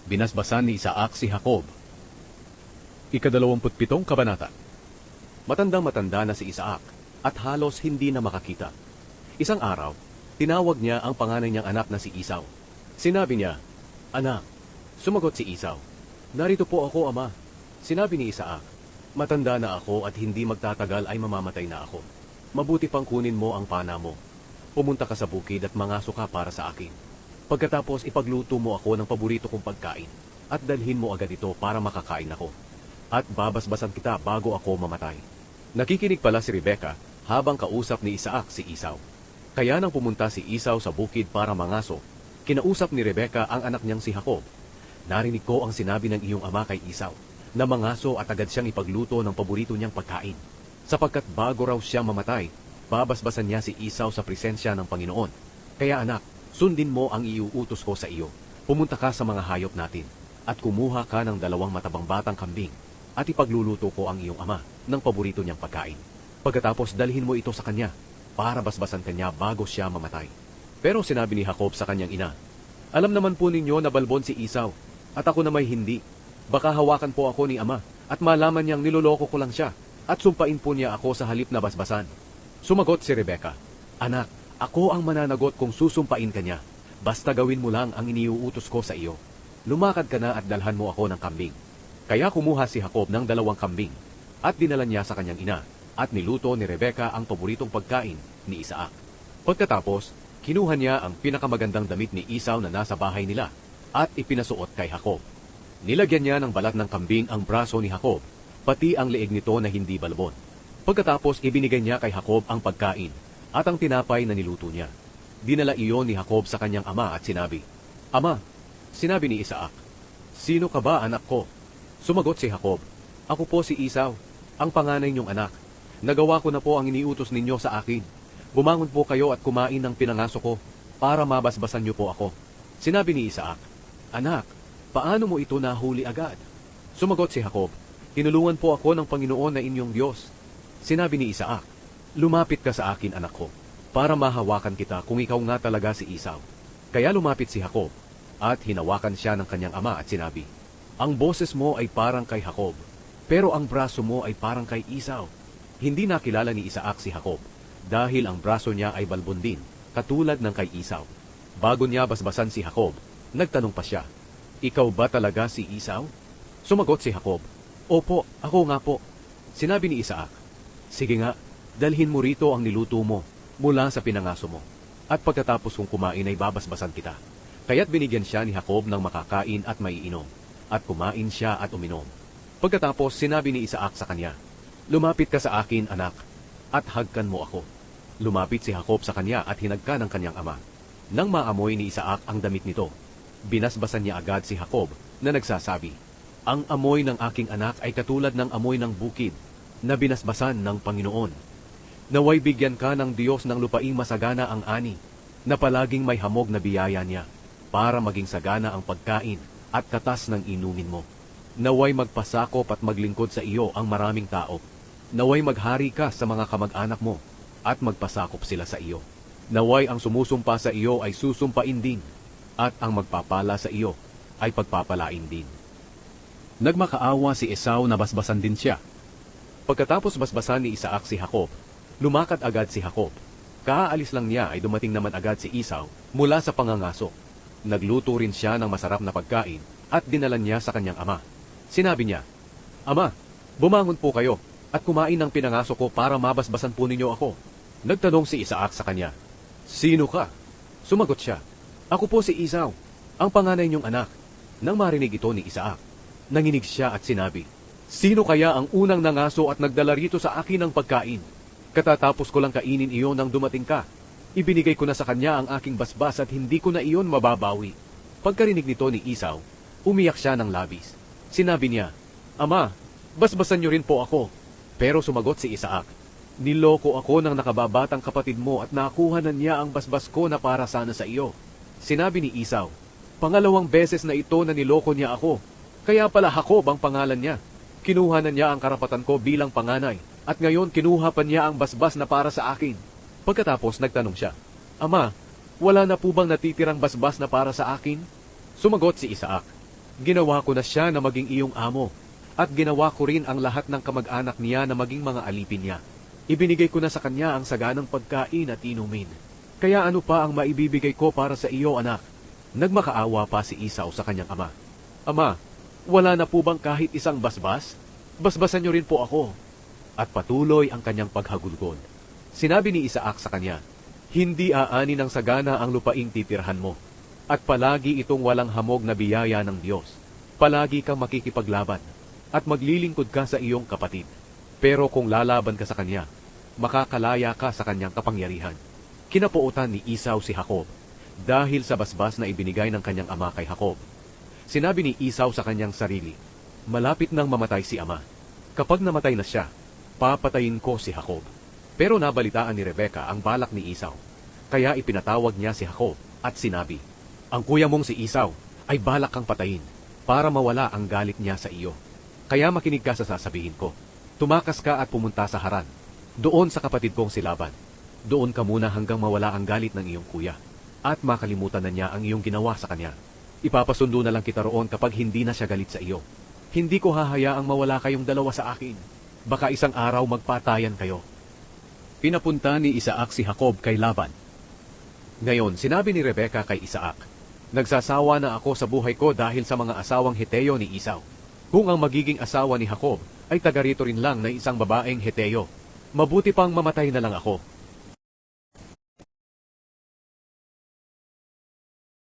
Binasbasan ni Isaac si Jacob. Ika-27 kabanata. Matandang-matanda na si Isaac at halos hindi na makakita. Isang araw, tinawag niya ang panganay niyang anak na si Esau. Sinabi niya, "Anak." Sumagot si Esau, "Narito po ako, ama." Sinabi ni Isaac, "Matanda na ako at hindi magtatagal ay mamamatay na ako. Mabuti pang kunin mo ang pana mo. Pumunta ka sa bukid at mangaso ka para sa akin. Pagkatapos ipagluto mo ako ng paborito kong pagkain at dalhin mo agad ito para makakain ako. At babasbasan kita bago ako mamatay." Nakikinig pala si Rebecca habang kausap ni Isaac si Esau. Kaya nang pumunta si Esau sa bukid para mangaso, kinausap ni Rebecca ang anak niyang si Jacob. "Narinig ko ang sinabi ng iyong ama kay Esau, na mangaso at agad siyang ipagluto ng paborito niyang pagkain. Sapagkat bago raw siya mamatay, babasbasan niya si Esau sa presensya ng Panginoon. Kaya anak, sundin mo ang iuutos ko sa iyo. Pumunta ka sa mga hayop natin, at kumuha ka ng 2 matabang batang kambing, at ipagluluto ko ang iyong ama ng paborito niyang pagkain. Pagkatapos dalhin mo ito sa kanya, para basbasan kanya bago siya mamatay." Pero sinabi ni Jacob sa kanyang ina, "Alam naman po ninyo na balbon si Esau, at ako na may hindi. Baka hawakan po ako ni ama, at malaman niyang niloloko ko lang siya, at sumpain po niya ako sa halip na basbasan." Sumagot si Rebecca, "Anak, ako ang mananagot kung susumpain ka niya. Basta gawin mo lang ang iniuutos ko sa iyo. Lumakad ka na at dalhan mo ako ng kambing." Kaya kumuha si Jacob ng 2 kambing, at dinala niya sa kanyang ina, at niluto ni Rebecca ang paboritong pagkain ni Isaac. Pagkatapos, kinuha niya ang pinakamagandang damit ni Esau na nasa bahay nila, at ipinasuot kay Jacob. Nilagyan niya ng balat ng kambing ang braso ni Jacob, pati ang leeg nito na hindi balbon. Pagkatapos ibinigay niya kay Jacob ang pagkain, at ang tinapay na niluto niya. Dinala iyon ni Jacob sa kanyang ama at sinabi, "Ama," sinabi ni Isaac, "Sino ka ba, anak ko?" Sumagot si Jacob, "Ako po si Esau, ang panganay niyong anak. Nagawa ko na po ang iniutos ninyo sa akin. Bumangon po kayo at kumain ng pinangaso ko, para mabasbasan niyo po ako." Sinabi ni Isaac, "Anak, paano mo ito nahuli agad?" Sumagot si Jacob, "Tinulungan po ako ng Panginoon na inyong Diyos." Sinabi ni Isaac, "Lumapit ka sa akin, anak ko, para mahawakan kita kung ikaw nga talaga si Esau." Kaya lumapit si Jacob, at hinawakan siya ng kanyang ama at sinabi, "Ang boses mo ay parang kay Jacob, pero ang braso mo ay parang kay Esau." Hindi nakilala ni Isaac si Jacob, dahil ang braso niya ay balbon din, katulad ng kay Esau. Bago niya basbasan si Jacob, nagtanong pa siya, "Ikaw ba talaga si Esau?" Sumagot si Jacob, "Opo, ako nga po." Sinabi ni Isaac, "Sige nga, dalhin mo rito ang niluto mo mula sa pinangaso mo, at pagkatapos kong kumain ay babasbasan kita." Kaya't binigyan siya ni Jacob ng makakain at maiinom, at kumain siya at uminom. Pagkatapos sinabi ni Isaac sa kanya, "Lumapit ka sa akin, anak, at hagkan mo ako." Lumapit si Jacob sa kanya at hinagkan ng kanyang ama. Nang maamoy ni Isaac ang damit nito, binasbasan niya agad si Jacob na nagsasabi, "Ang amoy ng aking anak ay katulad ng amoy ng bukid na binasbasan ng Panginoon. Naway bigyan ka ng Diyos ng lupaing masagana ang ani, na palaging may hamog na biyaya niya, para maging sagana ang pagkain at katas ng inumin mo. Naway magpasakop at maglingkod sa iyo ang maraming tao. Naway maghari ka sa mga kamag-anak mo, at magpasakop sila sa iyo. Naway ang sumusumpa sa iyo ay susumpain din, at ang magpapala sa iyo ay pagpapalain din." Nagmakaawa si Esau na basbasan din siya. Pagkatapos basbasan ni Isaac si Jacob, lumakad agad si Jacob. Kaalis lang niya ay dumating naman agad si Esau mula sa pangangaso. Nagluto rin siya ng masarap na pagkain at dinala niya sa kanyang ama. Sinabi niya, "Ama, bumangon po kayo at kumain ng pinangaso ko para mabasbasan po ninyo ako." Nagtanong si Isaac sa kanya, "Sino ka?" Sumagot siya, "Ako po si Esau, ang panganay niyong anak." Nang marinig ito ni Isaac, nanginig siya at sinabi, "Sino kaya ang unang nangaso at nagdala rito sa akin ng pagkain? Katatapos ko lang kainin iyon nang dumating ka. Ibinigay ko na sa kanya ang aking basbas at hindi ko na iyon mababawi." Pagkarinig nito ni Esau, umiyak siya ng labis. Sinabi niya, "Ama, basbasan niyo rin po ako." Pero sumagot si Isaac, "Niloko ako ng nakababatang kapatid mo at nakuha na niya ang basbas ko na para sana sa iyo." Sinabi ni Esau, "Pangalawang beses na ito na niloko niya ako. Kaya pala Jacob ang pangalan niya. Kinuha na niya ang karapatan ko bilang panganay, at ngayon kinuha pa niya ang basbas na para sa akin." Pagkatapos nagtanong siya, "Ama, wala na po bang natitirang basbas na para sa akin?" Sumagot si Isaac, Ginawa ko na siya na maging iyong amo, at ginawa ko rin ang lahat ng kamag-anak niya na maging mga alipin niya. Ibinigay ko na sa kanya ang saganang pagkain at inumin. Kaya ano pa ang maibibigay ko para sa iyo, anak? Nagmakaawa pa si Esau sa kanyang ama. Ama, wala na po bang kahit isang basbas? Basbasan niyo rin po ako. At patuloy ang kanyang paghagulgol. Sinabi ni Isaac sa kanya, hindi aani ng sagana ang lupaing titirhan mo, at palagi itong walang hamog na biyaya ng Diyos. Palagi kang makikipaglaban, at maglilingkod ka sa iyong kapatid. Pero kung lalaban ka sa kanya, makakalaya ka sa kanyang kapangyarihan. Kinapuutan ni Esau si Jacob, dahil sa basbas na ibinigay ng kanyang ama kay Jacob. Sinabi ni Esau sa kanyang sarili, malapit nang mamatay si ama. Kapag namatay na siya, papatayin ko si Jacob. Pero nabalitaan ni Rebeka ang balak ni Esau, kaya ipinatawag niya si Jacob at sinabi, ang kuya mong si Esau ay balak kang patayin para mawala ang galit niya sa iyo. Kaya makinig ka sa sasabihin ko. Tumakas ka at pumunta sa Haran, doon sa kapatid kong si Laban. Doon ka muna hanggang mawala ang galit ng iyong kuya, at makalimutan na niya ang iyong ginawa sa kanya. Ipapasundo na lang kita roon kapag hindi na siya galit sa iyo. Hindi ko hahayaang mawala kayong dalawa sa akin. Baka isang araw magpatayan kayo. Pinapunta ni Isaac si Jacob kay Laban. Ngayon, sinabi ni Rebeka kay Isaac, nagsasawa na ako sa buhay ko dahil sa mga asawang Heteo ni Esau. Kung ang magiging asawa ni Jacob ay taga rito rin lang na isang babaeng Heteo, mabuti pang mamatay na lang ako